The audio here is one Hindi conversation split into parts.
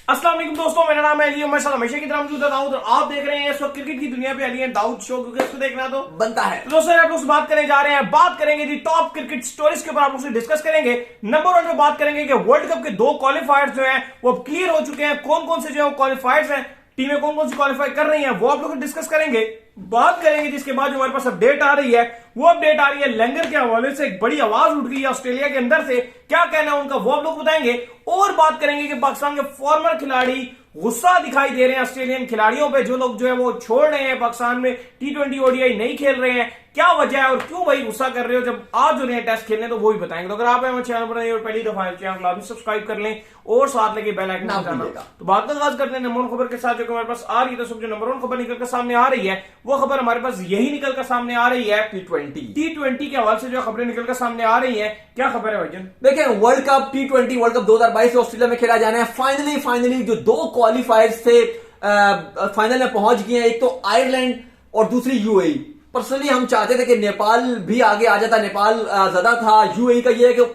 अस्सलाम वालेकुम दोस्तों, मेरा नाम है अली। मैं हमेशा की तरह मौजूद है दाऊद और आप देख रहे हैं इस वक्त क्रिकेट की दुनिया पे अली है दाऊद शो, क्योंकि इसको देखना तो बनता है। तो दोस्तों आप लोग से बात करने जा रहे हैं, बात करेंगे जी टॉप क्रिकेट स्टोरीज के ऊपर। आप लोग से डिस्कस करेंगे। नंबर 1 पे बात करेंगे कि वर्ल्ड कप के 2 क्वालिफायर्स जो हैं वो क्लियर हो चुके हैं। कौन कौन से जो है क्वालिफायर्स हैं, टीमें कौन कौन सी क्वालिफाई कर रही हैं, वो आप लोग डिस्कस करेंगे, बात करेंगे। जिसके बाद जो हमारे पास अपडेट आ रही है वो अपडेट आ रही है लैंगर के हवाले से। एक बड़ी आवाज उठ गई है ऑस्ट्रेलिया के अंदर से, क्या कहना है उनका वो आप लोग बताएंगे। और बात करेंगे कि पाकिस्तान के फॉर्मर खिलाड़ी गुस्सा दिखाई दे रहे हैं ऑस्ट्रेलियन खिलाड़ियों पे, जो लोग जो है वो छोड़ रहे हैं पाकिस्तान में, T20 ODI नहीं खेल रहे हैं। क्या वजह है और क्यों भाई गुस्सा कर रहे हो जब आज जो नए टेस्ट खेलने, तो वो भी बताएंगे। तो अगर आप हमारे चैनल पर और पहली दफा चैनल सब्सक्राइब कर लें और साथ लेके बेल आइकन दबाना। तो बात आगाज करते हैं नंबर 1 खबर के साथ, जो हमारे पास आ रही है। तो जो नंबर 1 खबर निकल कर सामने आ रही है वो खबर हमारे पास यही निकल कर सामने आ रही है T20 के हवाले से जो खबरें निकल कर सामने आ रही है। क्या खबर है भाईजान? देखिए, world cup T20 world cup 2022 Australia में खेला जाना है। फाइनली जो 2 क्वालिफायर्स थे फाइनल में पहुंच गए हैं। एक तो आयरलैंड और दूसरी यूएई। पर्सनली हम चाहते थे कि नेपाल भी आगे आ जाता, नेपाल ज्यादा था। यूएई का यह है कि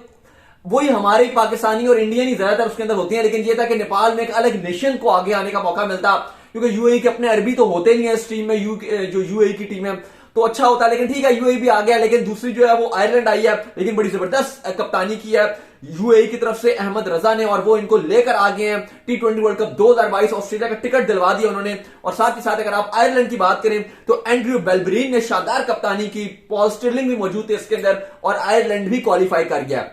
वही हमारे पाकिस्तानी और इंडियन ही ज्यादातर उसके अंदर होती हैं, लेकिन यह था कि नेपाल में एक अलग नेशन को आगे आने का मौका मिलता, क्योंकि यूएई के अपने अरबी तो होते नहीं है इस टीम में। जो यूएई की टीम है तो अच्छा होता है, लेकिन ठीक है यूएई भी आ गया। लेकिन दूसरी जो है वो आयरलैंड आई है, लेकिन बड़ी जबरदस्त कप्तानी की है यूएई की तरफ से अहमद रजा ने, और वो इनको लेकर आ गए हैं T20 वर्ल्ड कप 2022। ऑस्ट्रेलिया का टिकट दिलवा दिया उन्होंने। और साथ ही साथ अगर आप आयरलैंड की बात करें तो एंड्रयू बेलब्रीन ने शानदार कप्तानी की, पॉल स्टिरलिंग भी मौजूद थे इसके अंदर, और आयरलैंड भी क्वालिफाई कर गया।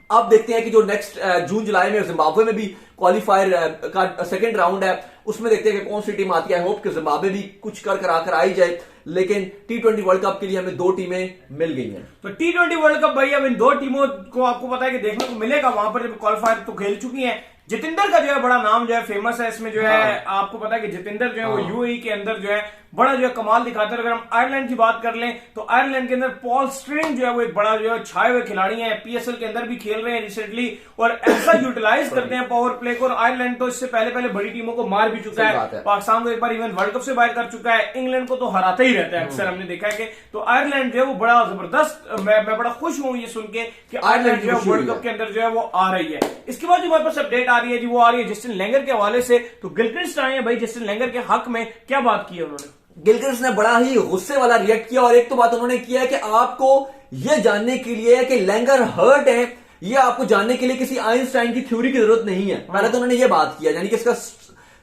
अब देखते हैं कि जो नेक्स्ट जून जुलाई में जिम्बाब्वे में भी क्वालिफायर का सेकंड राउंड है, उसमें देखते हैं कि कौन सी टीम आती है। होप कि जिम्बाब्वे भी कुछ कर आकर आई जाए, लेकिन T20 वर्ल्ड कप के लिए हमें 2 टीमें मिल गई हैं। तो T20 वर्ल्ड कप भाई अब इन 2 टीमों को आपको पता है कि देखने को मिलेगा वहां पर, जब क्वालिफायर तो खेल चुकी हैं। जितेंद्र का जो है बड़ा नाम जो है फेमस है इसमें, जो है आपको पता है कि जितेंद्र जो है वो यूएई के अंदर जो है बड़ा जो है कमाल दिखाते हैं। अगर हम आयरलैंड की बात कर लें तो आयरलैंड के अंदर पॉल स्टिरलिंग जो है वो एक बड़ा जो है छाए हुए खिलाड़ी हैं, पीएसएल के अंदर भी खेल रहे हैं रिसेंटली, और ऐसा यूटिलाइज करते हैं पावर प्ले को। और आयरलैंड तो इससे पहले बड़ी टीमों को मार भी चुका है, पाकिस्तान को एक बार इवन वर्ल्ड कप से बाहर कर चुका है, इंग्लैंड को तो हराता ही रहता है अक्सर, हमने देखा है कि। तो आयरलैंड जो है वो बड़ा जबरदस्त, मैं बड़ा खुश हूं ये सुन के कि आयरलैंड जो है वर्ल्ड कप के अंदर जो है वो आ रही है। इसके बाद जो हमारे पास अपडेट आ रही है जी, वो आ रही है जस्टिन लैंगर के हवाले से। तो गिलक्रिस्ट आए हैं भाई जस्टिन लैंगर के हक में, क्या बात की है उन्होंने? गिलक्रिस्ट ने बड़ा ही गुस्से वाला रिएक्ट किया, और एक तो बात उन्होंने किया है कि आपको यह जानने के लिए कि लैंगर हर्ट है, यह आपको जानने के लिए किसी आइंस्टाइन की थ्योरी की जरूरत नहीं है। पहले तो उन्होंने यह बात किया, यानी कि इसका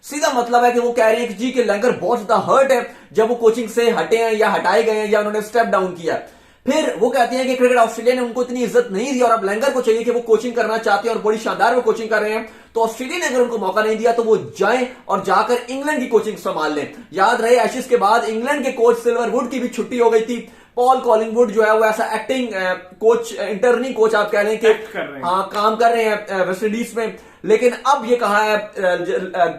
सीधा मतलब है कि वो कह रहे हैं कि जी कि लैंगर बहुत ज्यादा हर्ट है जब वो कोचिंग से हटे हैं या हटाए गए हैं या उन्होंने स्टेप डाउन किया। फिर वो कहते हैं कि क्रिकेट ऑस्ट्रेलिया ने उनको इतनी इज्जत नहीं दी, और अब लैंगर को चाहिए कि वो कोचिंग करना चाहते हैं और बड़ी शानदार वो कोचिंग कर रहे हैं। तो ऑस्ट्रेलिया ने अगर उनको मौका नहीं दिया तो वो जाएं और जाकर इंग्लैंड की कोचिंग संभाल लें। याद रहे एशेज के बाद इंग्लैंड के कोच सिल्वरवुड की भी छुट्टी हो गई थी। पॉल कॉलिंगवुड जो है वो ऐसा एक्टिंग कोच, इंटर्निंग कोच आप कह लें कि हाँ काम कर रहे हैं वेस्ट इंडीज में। लेकिन अब ये कहा है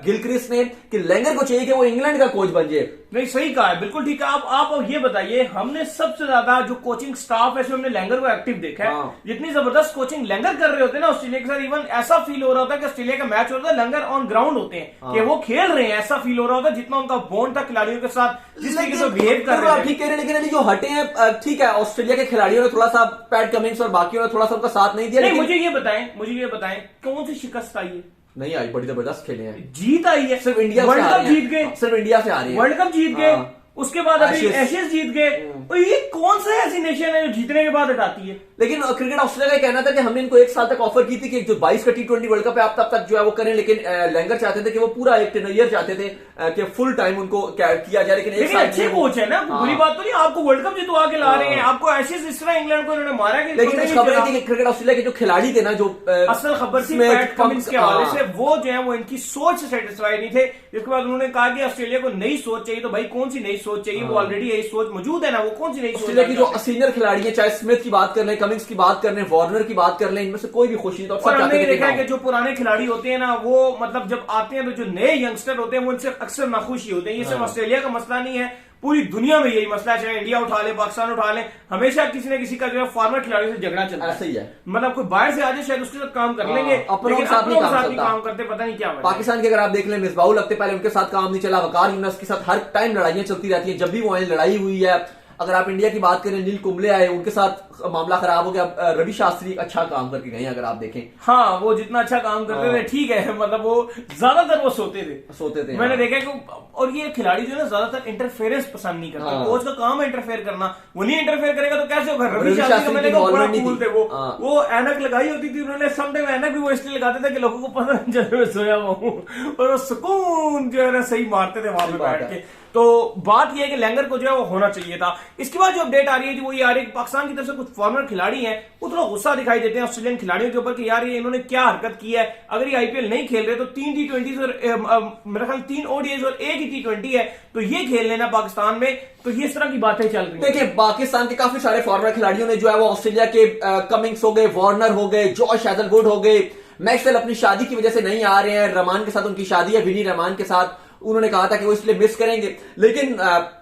गिलक्रिस्ट ने कि लैंगर को चाहिए कि वो इंग्लैंड का कोच बन जाए। नहीं, सही कहा है, बिल्कुल ठीक है। आप ये बताइए, हमने सबसे ज्यादा जो कोचिंग स्टाफ है इसमें हमने लैंगर को एक्टिव देखा है। जितनी जबरदस्त कोचिंग लैंगर कर रहे होते हैं ना ऑस्ट्रेलिया के साथ, इवन ऐसा फील हो रहा होता है कि ऑस्ट्रेलिया का मैच होता है, लैंगर ऑन ग्राउंड होते हैं कि वो खेल रहे हैं, ऐसा फील हो रहा होता है जितना उनका बॉन्ड था खिलाड़ियों के साथ, जिस तरीके से बिहेव कर रहे हैं। ठीक कह रहे हैं, लेकिन जो हटे हैं ठीक है, ऑस्ट्रेलिया के खिलाड़ियों ने थोड़ा सा, पैट कमिंस और बाकियों ने थोड़ा सा उनका साथ नहीं दिया। मुझे ये बताएं कौन सी शिकस्त आई है? नहीं आई, बड़ी जबरदस्त खेले हैं, जीत आई है। सिर्फ इंडिया वर्ल्ड कप जीत गए, सिर्फ इंडिया से आ रही है, वर्ल्ड कप जीत गए, उसके बाद अभी एशेज जीत गए। और ये कौन सा ऐसी नेशन है जो जीतने के बाद हटाती है? लेकिन क्रिकेट ऑस्ट्रेलिया का कहना था कि हमने इनको 1 साल तक ऑफर की थी कि जो 22 का T20 वर्ल्ड कप है आप तब तक जो है वो करें, लेकिन लैंगर चाहते थे कि वो पूरा एक ईयर चाहते थे कि फुल टाइम उनको किया जाए। लेकिन एक साल अच्छे कोच है ना, बुरी बात तो नहीं, आपको वर्ल्ड कप जितवा के ला रहे हैं, आपको एशेज इस तरह इंग्लैंड को इन्होंने मारा कि, लेकिन खबर थी कि क्रिकेट ऑस्ट्रेलिया के जो खिलाड़ी थे ना, जो असल खबर थी पैट कमिंस के हवाले से, वो जो है वो इनकी सोच से सेटिस्फाई नहीं थे। जिसके बाद उन्होंने कहा कि ऑस्ट्रेलिया को नई सोच चाहिए। तो भाई कौन सी नई सोच चाहिए? वो ऑलरेडी यही सोच मौजूद है ना, वो कौन सी नई सोच? ऑस्ट्रेलिया की जो सीनियर खिलाड़ी है, चाहे स्मिथ की बात कर लें, कमिंस की बात कर लें, वार्नर की बात कर लें, इनमें से कोई भी खुश नहीं। तो और हमने ये देखा है कि जो पुराने खिलाड़ी होते हैं ना, वो मतलब जब आते हैं तो जो नए यंगस्टर होते हैं वो उनसे अक्सर नाखुश ही होते हैं। ये सिर्फ ऑस्ट्रेलिया का मसला नहीं है, पूरी दुनिया में यही मसला है। चाहे इंडिया उठा ले, पाकिस्तान उठा ले, हमेशा किसी न किसी का जो है फॉर्मर खिलाड़ी से झगड़ा चलता है। सही है, मतलब कोई बाहर से आ जाए शायद उसके साथ काम कर लेंगे, अपनों के साथ नहीं काम करते, पता नहीं क्या। पाकिस्तान के अगर आप देख लें, मिसबाहुल हफ्ते पहले उनके साथ काम नहीं चला, वकार यूनुस के साथ हर टाइम लड़ाइयां चलती रहती है। जब भी वो लड़ाई हुई है अगर आप इंडिया की बात करें, नील कुंबले आए, उनके साथ मामला खराब हो गया। रवि शास्त्री अच्छा काम करके गए अगर आप देखें। हाँ, वो जितना अच्छा काम करते थे ठीक है, मतलब वो ज्यादातर वो सोते थे। मैंने देखा कि और ये खिलाड़ी जो है ना ज्यादातर इंटरफेरेंस पसंद नहीं करते। कोच का काम है इंटरफेयर करना, वो नहीं इंटरफेयर करेगा तो कैसे होगा। रवि शास्त्री का मैंने कहा बड़ा कूल थे वो ऐनक लगाई होती थी उन्होंने। समटाइम ऐनक भी वो इसलिए लगाते थे कि लोगों को पता नहीं चले मैं सोया हुआ हूं, और वो सुकून जो है ना सही मारते थे वहां पे बैठ के। तो बात यह है कि लैंगर को जो है वो होना चाहिए था। इसके बाद जो अपडेट आ रही है वो ये आ रही है कि पाकिस्तान की तरफ से कुछ फॉर्मर खिलाड़ी हैं वो थोड़ा गुस्सा दिखाई देते हैं ऑस्ट्रेलियन खिलाड़ियों के ऊपर कि यार ये इन्होंने क्या हरकत की है। अगर ये आईपीएल नहीं खेल रहे तो 3 T20 और मेरा ख्याल 3 ODIs और 1 T20 है तो ये खेल लेना पाकिस्तान में। तो ये इस तरह की बातें चल रही है। देखिए, पाकिस्तान के काफी सारे फॉर्मर खिलाड़ियों ने जो है वो ऑस्ट्रेलिया के कमिंग्स हो गए, वार्नर हो गए, जॉश हैजलवुड हो गए, मैक्सवेल अपनी शादी की वजह से नहीं आ रहे हैं। रहमान के साथ उनकी शादी है, विनी रहमान के साथ। उन्होंने कहा था कि वो इसलिए मिस करेंगे। लेकिन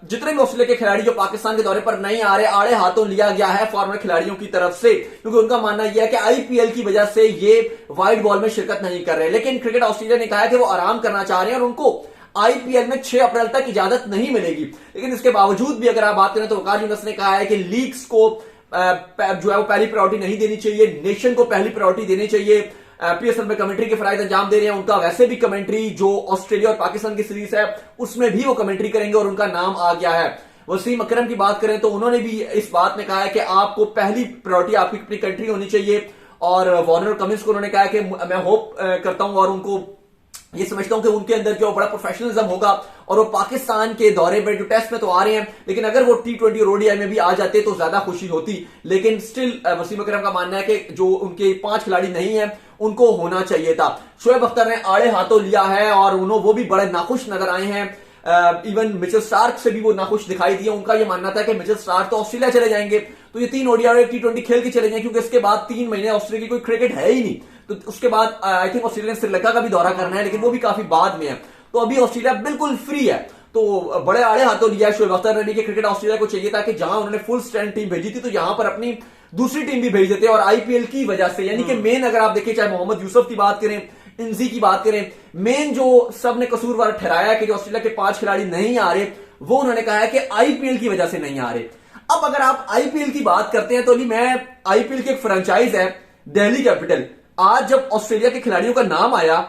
जितने भी ऑस्ट्रेलिया के खिलाड़ी जो पाकिस्तान के दौरे पर नहीं आ रहे, आड़े हाथों लिया गया है फॉर्मर खिलाड़ियों की तरफ से, क्योंकि उनका मानना यह है कि आईपीएल की वजह से ये वाइट बॉल में शिरकत नहीं कर रहे। लेकिन क्रिकेट ऑस्ट्रेलिया ने कहा है कि वो आराम करना चाह रहे हैं और उनको आईपीएल में 6 अप्रैल तक इजाजत नहीं मिलेगी। लेकिन इसके बावजूद भी अगर आप बात करें तो वकार यूनुस ने कहा है कि लीग्स को जो है वो पहली प्रायोरिटी नहीं देनी चाहिए, नेशन को पहली प्रायोरिटी देनी चाहिए। पीएसएल में कमेंट्री के फराइज अंजाम दे रहे हैं। उनका वैसे भी कमेंट्री जो ऑस्ट्रेलिया और पाकिस्तान की सीरीज है उसमें भी वो कमेंट्री करेंगे और उनका नाम आ गया है। वसीम अकरम की बात करें तो उन्होंने भी इस बात में कहा है कि आपको पहली प्रायोरिटी आपकी अपनी कंट्री होनी चाहिए। और वार्नर और कमिंस को उन्होंने कहा है कि मैं होप करता हूं और उनको ये समझता हूं कि उनके अंदर जो बड़ा प्रोफेशनलिज्म होगा और वो पाकिस्तान के दौरे पर जो टेस्ट में तो आ रहे हैं, लेकिन अगर वो T20 और ODI में भी आ जाते तो ज्यादा खुशी होती। लेकिन स्टिल वसीम अकरम का मानना है कि जो उनके 5 खिलाड़ी नहीं है उनको होना चाहिए था। शोएब अख्तर ने आड़े हाथों लिया है और वो भी बड़े नाखुश नजर आए हैं। इवन मिचेल स्टार्क से भी वो नाखुश दिखाई दिए। उनका ये मानना था कि मिचेल स्टार्क तो ऑस्ट्रेलिया चले जाएंगे तो ये 3 ODI और 1 T20 खेल के चले जाएंगे, क्योंकि इसके बाद 3 महीने ऑस्ट्रेलिया की कोई क्रिकेट है ही नहीं। तो उसके बाद आई थिंक ऑस्ट्रेलिया ने श्रीलंका का भी दौरा करना है, लेकिन वो भी काफी बाद में है। तो अभी ऑस्ट्रेलिया बिल्कुल फ्री है। तो बड़े आड़े हाथों लिया शोएब अख्तर ने भी कि क्रिकेट ऑस्ट्रेलिया को चाहिए था कि जहां उन्होंने फुल स्ट्रेंथ टीम भेजी थी तो यहां पर अपनी दूसरी टीम भी भेज देते। और आईपीएल की वजह से, यानी कि मेन अगर आप देखिए, चाहे मोहम्मद यूसुफ की बात करें, इंजी की बात करें, मेन जो सबने कसूरवार ठहराया कि जो ऑस्ट्रेलिया के 5 खिलाड़ी नहीं आ रहे, वो उन्होंने कहा है कि आईपीएल की वजह से नहीं आ रहे। अब अगर आप आईपीएल की बात करते हैं तो अली मैं आईपीएल की एक फ्रेंचाइज है दिल्ली कैपिटल। आज जब ऑस्ट्रेलिया के खिलाड़ियों का नाम आया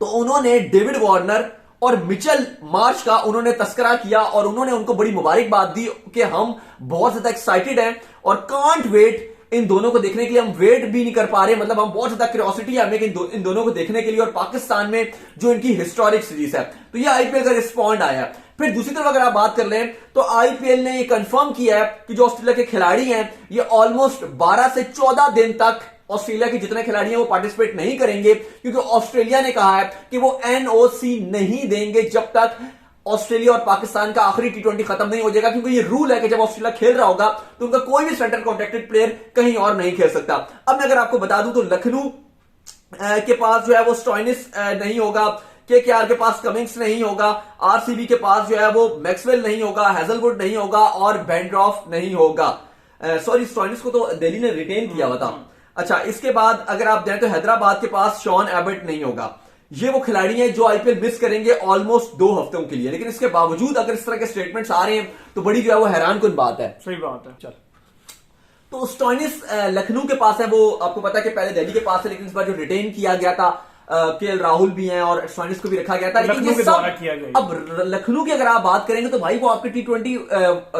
तो उन्होंने डेविड वार्नर और मिचेल मार्श का उन्होंने तस्करा किया और उन्होंने उनको बड़ी मुबारकबाद दी कि हम बहुत ज्यादा एक्साइटेड हैं और कांट वेट इन दोनों को देखने के लिए। हम वेट भी नहीं कर पा रहे, मतलब हम बहुत ज्यादा क्यूरियोसिटी है हमें इन दोनों को देखने के लिए और पाकिस्तान में जो इनकी हिस्टोरिक सीरीज है। तो ये आईपीएल का रिस्पॉन्ड आया। फिर दूसरी तरफ अगर आप बात कर लें तो आईपीएल ने ये कंफर्म किया है कि जो ऑस्ट्रेलिया के खिलाड़ी हैं ये ऑलमोस्ट 12 से 14 दिन तक ऑस्ट्रेलिया के जितने खिलाड़ी हैं वो पार्टिसिपेट नहीं करेंगे, क्योंकि ऑस्ट्रेलिया ने कहा है कि वो एनओसी नहीं देंगे जब तक ऑस्ट्रेलिया और पाकिस्तान का आखिरी T20 खत्म नहीं हो जाएगा। क्योंकि ये रूल है कि जब ऑस्ट्रेलिया खेल रहा होगा तो उनका कोई भी सेंटर कॉन्ट्रैक्टेड प्लेयर कहीं और नहीं खेल सकता। अब मैं अगर आपको बता दूं तो लखनऊ के पास जो है वो स्टॉइनिस नहीं होगा, केकेआर के पास कमिंग्स नहीं होगा, आरसीबी के पास जो है वो मैक्सवेल नहीं होगा, हैजलवुड नहीं होगा और बेंड्रॉफ नहीं होगा। सॉरी, स्टॉइनिस को तो दिल्ली ने रिटेन किया हुआ था। अच्छा, इसके बाद अगर आप दें तो हैदराबाद के पास शॉन एबट नहीं होगा। ये वो खिलाड़ी हैं जो आईपीएल मिस करेंगे ऑलमोस्ट 2 हफ्तों के लिए। लेकिन इसके बावजूद अगर इस तरह के स्टेटमेंट्स आ रहे हैं तो बड़ी जो है वो हैरान कुन बात है। सही बात है। चल, तो स्टॉइनिस लखनऊ के पास है, वो आपको पता है कि पहले दिल्ली के पास है, लेकिन इस बार जो रिटेन किया गया था केएल राहुल भी हैं और स्टॉइनिस को भी रखा गया था। लेकिन ये सब अब लखनऊ की अगर आप बात करेंगे तो भाई वो आपके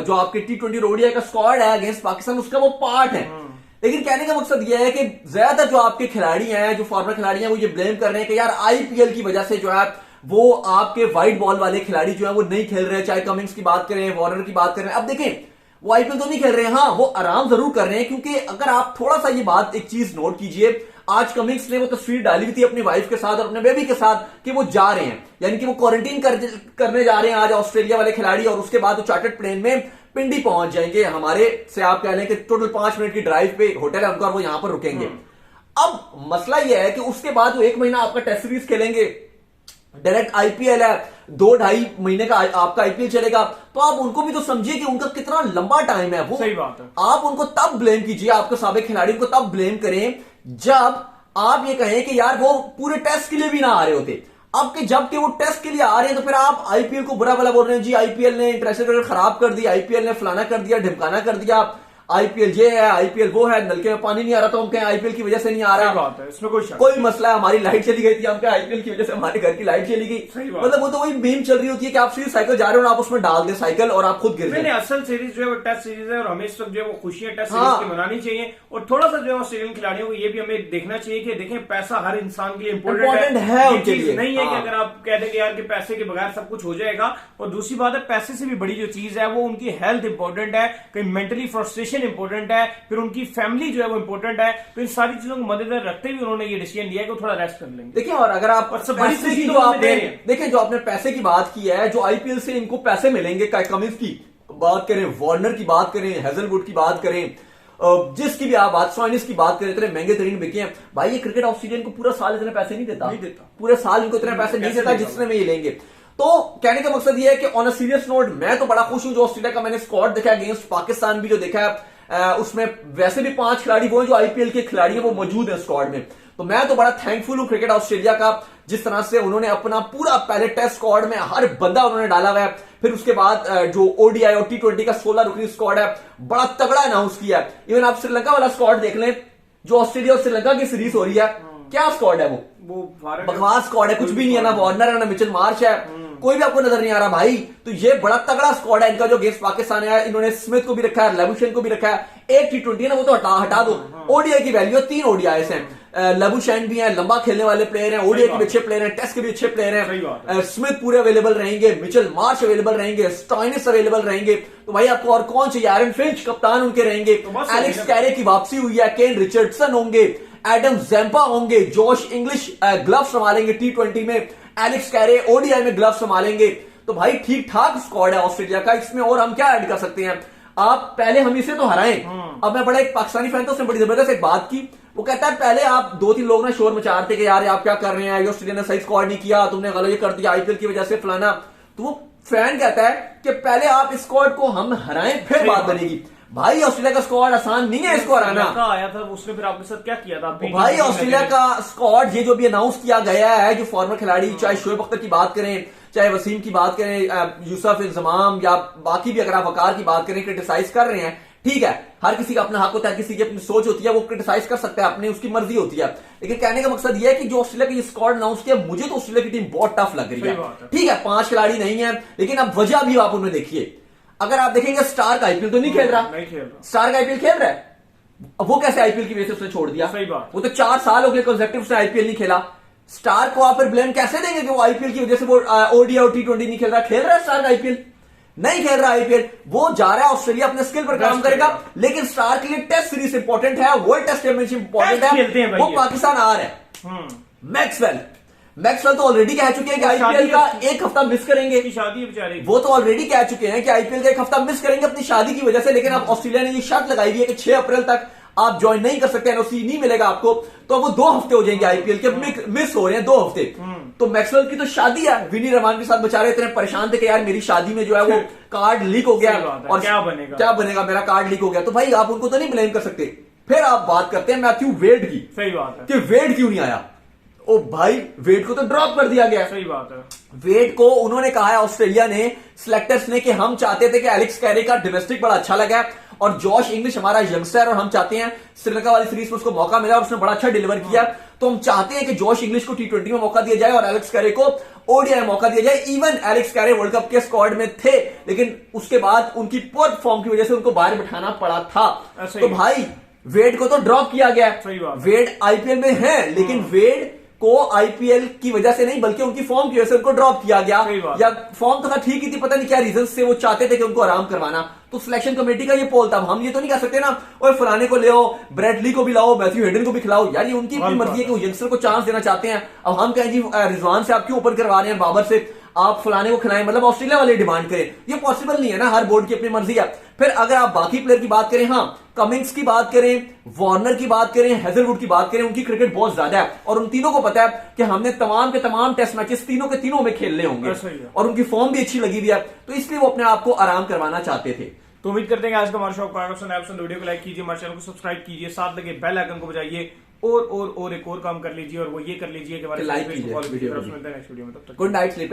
जो आपके T20 ODI का स्क्वाड है अगेंस्ट पाकिस्तान, उसका वो पार्ट है। लेकिन कहने का मकसद यह है कि ज्यादातर जो आपके खिलाड़ी हैं, जो फॉर्मर खिलाड़ी हैं, वो ये ब्लेम कर रहे हैं कि यार आईपीएल की वजह से जो है वो आपके व्हाइट बॉल वाले खिलाड़ी जो है वो नहीं खेल रहे। चाहे कमिंग्स की बात करें, वार्नर की बात करें, अब देखें वो आईपीएल तो नहीं खेल रहे हैं, हाँ वो आराम जरूर कर रहे हैं। क्योंकि अगर आप थोड़ा सा ये बात एक चीज नोट कीजिए, आज कमिंग्स ने वो तस्वीर डाली हुई थी अपनी वाइफ के साथ और अपने बेबी के साथ कि वो जा रहे हैं, यानी कि वो क्वारंटीन करने जा रहे हैं आज ऑस्ट्रेलिया वाले खिलाड़ी। और उसके बाद वो चार्टर्ड प्लेन में पिंडी पहुंच जाएंगे। हमारे से आप कह लें कि टोटल 5 मिनट की ड्राइव पे होटल है उनका और वो यहां पर रुकेंगे। अब मसला यह है कि उसके बाद वो 1 महीना आपका टेस्ट सीरीज खेलेंगे, डायरेक्ट आईपीएल है, 2-2.5 महीने का आपका आईपीएल चलेगा। तो आप उनको भी तो समझिए कि उनका कितना लंबा टाइम है। वो सही बात है। आप उनको तब ब्लेम कीजिए, आपके साबिक खिलाड़ियों को तब ब्लेम करें जब आप ये कहें कि यार वो पूरे टेस्ट के लिए भी ना आ रहे होते। अब के जब के वो टेस्ट के लिए आ रहे हैं तो फिर आप आईपीएल को बुरा भला बोल रहे हैं जी, आईपीएल ने इंटरनेशनल क्रिकेट खराब कर दी, आईपीएल ने फलाना कर दिया, ढिमकाना कर दिया, आईपीएल ये है, आईपीएल वो है, नलके में पानी नहीं आ रहा तो हम कहें आईपीएल की वजह से नहीं आ रहा। बात है, इसमें कोई मसला है, हमारी लाइट चली गई थी, हम कहें आईपीएल की वजह से हमारे घर की लाइट चली गई। मतलब वो तो वही बीम चल रही होती है कि आप सीधे साइकिल जा रहे हो और आप उसमें डाल दे साइकिल और आप खुद गिर जाए। असल सीरीज जो है वो टेस्ट सीरीज है और हमें इस वक्त जो है वो खुशियां टेस्ट सीरीज की मनानी चाहिए और थोड़ा सा जो है ऑस्ट्रेलियन खिलाड़ियों को ये भी हमें देखना चाहिए कि देखें पैसा हर इंसान के लिए इंपॉर्टेंट है, उनके लिए नहीं है कि अगर आप कह दें कि यार कि पैसे के बगैर सब कुछ हो जाएगा। और दूसरी बात है पैसे से भी बड़ी जो चीज है वो उनकी हेल्थ इंपॉर्टेंट है, कहीं मेंटली फ्रस्ट्रेशन इंपॉर्टेंट है, फिर उनकी फैमिली जो है वो इंपॉर्टेंट है। तो इन सारी चीजों को मद्देनजर रखते हुए उन्होंने ये डिसीजन लिया है कि वो थोड़ा रेस्ट कर लेंगे। देखिए और अगर आप पैसे की जो आप देखिए जो आपने पैसे की बात की है, जो आईपीएल से इनको पैसे मिलेंगे, कमिंस की बात करें, वार्नर की बात करें, हेजलवुड की बात करें, जिसकी भी आप बात, स्टॉइनिस की बात करें, इतने महंगे तरीन बिके हैं भाई। ये क्रिकेट ऑस्ट्रेलियन को पूरा साल इतने पैसे नहीं देता, पूरे साल इनको इतने पैसे नहीं देता जितने में ये लेंगे। तो कहने का मकसद ये है कि ऑन अ सीरियस नोट मैं तो बड़ा खुश हूं जो ऑस्ट्रेलिया का मैंने स्क्वाड देखा अगेंस्ट पाकिस्तान भी जो देखा है, उसमें वैसे भी 5 खिलाड़ी वो हैं जो आईपीएल के खिलाड़ी हैं, वो मौजूद है स्क्वाड में। तो मैं तो बड़ा थैंकफुल हूं क्रिकेट ऑस्ट्रेलिया का, जिस तरह से उन्होंने अपना पूरा पहले टेस्ट स्क्वाड में हर बंदा उन्होंने डाला हुआ है, फिर उसके बाद जो ओडीआई और टी20 का 16 रुकनी स्क्वाड है बड़ा तगड़ा अनाउंस किया है। इवन आप श्रीलंका वाला स्क्वाड देख लें, जो ऑस्ट्रेलिया और श्रीलंका की सीरीज हो रही है, क्या स्क्वाड है वो बकवास स्क्वाड है, कुछ भी नहीं है, ना वार्नर है ना मिचेल मार्श है, कोई भी आपको नजर नहीं आ रहा भाई। तो ये बड़ा तगड़ा स्क्वाड है इनका जो अगेंस्ट पाकिस्तान है। इन्होंने स्मिथ को भी रखा है, लेबुशेन को भी रखा है, एक टी20 है ना वो तो हटा दो। ओडीआई की वैल्यू 3 ओडीआईस हैं, लेबुशेन भी है, लंबा खेलने वाले प्लेयर हैं, ओडीआई के भी अच्छे प्लेयर हैं, टेस्ट के भी अच्छे प्लेयर हैं, स्मिथ पूरे अवेलेबल रहेंगे, मिचेल मार्श अवेलेबल रहेंगे, स्टॉइनिस अवेलेबल रहेंगे। तो भाई आपको और कौन चाहिए? एरन फिंच कप्तान उनके रहेंगे, एलेक्स कैरे की वापसी हुई है, केन रिचर्डसन होंगे, एडम जैम्पा होंगे, जॉश इंग्लिश ग्लव्स संभालेंगे टी20 में, एलेक्स कैरे ओडीआई में ग्लव्स संभालेंगे। तो भाई ठीक ठाक स्क्वाड है ऑस्ट्रेलिया का, इसमें और हम क्या ऐड कर सकते हैं? आप पहले हम इसे तो हराएं। अब मैं बड़ा एक पाकिस्तानी फैन था, उसने बड़ी जबरदस्त एक बात की, वो कहता है पहले आप 2-3 लोग ना शोर मचा रहे थे कि यार आप क्या कर रहे हैं, ऑस्ट्रेलिया ने सही स्क्वाड नहीं किया, तुमने गलत ये कर दिया आईपीएल की वजह से फलाना। तो वो फैन कहता है कि पहले आप इस स्क्वाड को हम हराएं फिर बात बनेगी। भाई ऑस्ट्रेलिया का स्क्वाड आसान नहीं है इसको हराना। आया था उसने फिर आपके साथ क्या किया था? भाई ऑस्ट्रेलिया का स्क्वाड ये जो भी अनाउंस किया गया है, जो फॉर्मर खिलाड़ी, चाहे शोएब अख्तर की बात करें, चाहे वसीम की बात करें, यूसुफ इंजमाम या बाकी भी अगर आप वकार की बात करें, क्रिटिसाइज कर रहे हैं, ठीक है, हर किसी का अपना हक होता है, किसी की अपनी सोच होती है, वो क्रिटिसाइज कर सकता है, अपनी उसकी मर्जी होती है। लेकिन कहने का मकसद ये है कि जो ऑस्ट्रेलिया की स्क्वाड अनाउंस किया, मुझे तो ऑस्ट्रेलिया की टीम बहुत टफ लग रही है। ठीक है 5 खिलाड़ी नहीं है, लेकिन अब वजह भी आप उन्हें देखिए। अगर आप देखेंगे स्टार का आईपीएल तो नहीं खेल रहा, स्टार का आईपीएल खेल रहा है, अब वो कैसे आईपीएल की वजह से उसने छोड़ दिया? सही बात। वो तो 4 साल हो गए कंसेक्टिव उसने आईपीएल नहीं खेला। स्टार को आप फिर ब्लेम कैसे देंगे कि वो आईपीएल की वजह से वो ओडीआई और टी20 नहीं खेल रहा? खेल रहा है स्टार का आईपीएल, नहीं खेल रहा आईपीएल, वो जा रहा है ऑस्ट्रेलिया अपने स्किल पर काम करेगा। लेकिन स्टार के लिए टेस्ट सीरीज इंपॉर्टेंट है, वर्ल्ड टेस्ट चैंपियनशिप इंपॉर्टेंट है, वो पाकिस्तान आ रहा है। मैक्सवेल तो ऑलरेडी कह चुके हैं कि आईपीएल का 1 हफ्ता मिस करेंगे, शादी बेचारे वो तो ऑलरेडी कह चुके हैं कि आईपीएल का 1 हफ्ता मिस करेंगे अपनी शादी की वजह से। लेकिन अब ऑस्ट्रेलिया ने ये शर्त लगाई हुई है कि 6 अप्रैल तक आप ज्वाइन नहीं कर सकते, एनओसी नहीं मिलेगा आपको, तो वो 2 हफ्ते हो जाएंगे आईपीएल के मिस हो रहे हैं 2 हफ्ते। तो मैक्सवेल की तो शादी है, विनी रहमान के साथ बेचारे इतने परेशान थे कि यार मेरी शादी में जो है वो कार्ड लीक हो गया और क्या बनेगा मेरा कार्ड लीक हो गया। तो भाई आप उनको तो नहीं ब्लेम कर सकते। फिर आप बात करते हैं मैथ्यू वेड की, सही बात है कि वेड क्यों नहीं आया? ओ भाई वेड को तो ड्रॉप कर दिया गया। सही बात है। वेड को उन्होंने कहा है ऑस्ट्रेलिया ने, सिलेक्टर्स ने, कि हम चाहते थे कि एलेक्स कैरे का डोमेस्टिक बड़ा अच्छा लगा और जॉश इंग्लिश हमारा यंगस्टर, और हम चाहते हैं श्रीलंका वाली सीरीज में उसको मौका मिला और उसने बड़ा अच्छा डिलीवर किया। तो हम चाहते हैं कि जॉश इंग्लिश को टी20 में मौका दिया जाए और एलेक्स कैरे को ओडीआई में मौका दिया जाए। इवन एलेक्स कैरे वर्ल्ड कप के स्क्वाड में थे, लेकिन उसके बाद उनकी पुअर फॉर्म की वजह से उनको बाहर बिठाना पड़ा था। तो भाई वेड को तो ड्रॉप किया गया। वेड आईपीएल में है, लेकिन वेड को आईपीएल की वजह से नहीं बल्कि उनकी फॉर्म की वजह से उनको ड्रॉप किया गया। या फॉर्म तो था ठीक ही थी, पता नहीं क्या रीजन से वो चाहते थे कि उनको आराम करवाना। तो सिलेक्शन कमेटी का ये पोल था। हम ये तो नहीं कह सकते ना और फलाने को ले आओ, ब्रेडली को भी लाओ, मैथ्यू हेडन को भी खिलाओ। यार ये उनकी अपनी मर्जी है कि वो यंगस्टर को चांस देना चाहते हैं। अब हम कहें जी रिजवान से आप क्यों ओपन करवा रहे हैं, बाबर से आप फलाने को खिलाएं, मतलब ऑस्ट्रेलिया वाले डिमांड करें, ये पॉसिबल नहीं है ना, हर बोर्ड की अपनी मर्जी है। फिर अगर आप बाकी प्लेयर की बात करें, हाँ कमिंग्स की बात करें, वार्नर की बात करें, हेजलवुड की बात करें, उनकी क्रिकेट बहुत ज्यादा है और उन तीनों को पता है कि हमने तमाम के तमाम टेस्ट मैचेस तीनों के तीनों में खेलने होंगे और उनकी फॉर्म भी अच्छी लगी हुई है, तो इसलिए वो अपने आप को आराम करवाना चाहते थे। तो उम्मीद करते हैं कि आज का हमारा शो आपको पसंद आया। वीडियो को लाइक कीजिए, हमारे चैनल को सब्सक्राइब कीजिए, साथ लगे बेल आइकन को बजाइए और एक और काम कर लीजिए और वो ये कर लीजिए कि हमारे लाइक Facebook कीजिए फॉलो कीजिए। वीडियो को। मिलते हैं नेक्स्ट वीडियो में, तब तक गुड नाइट, स्लीप।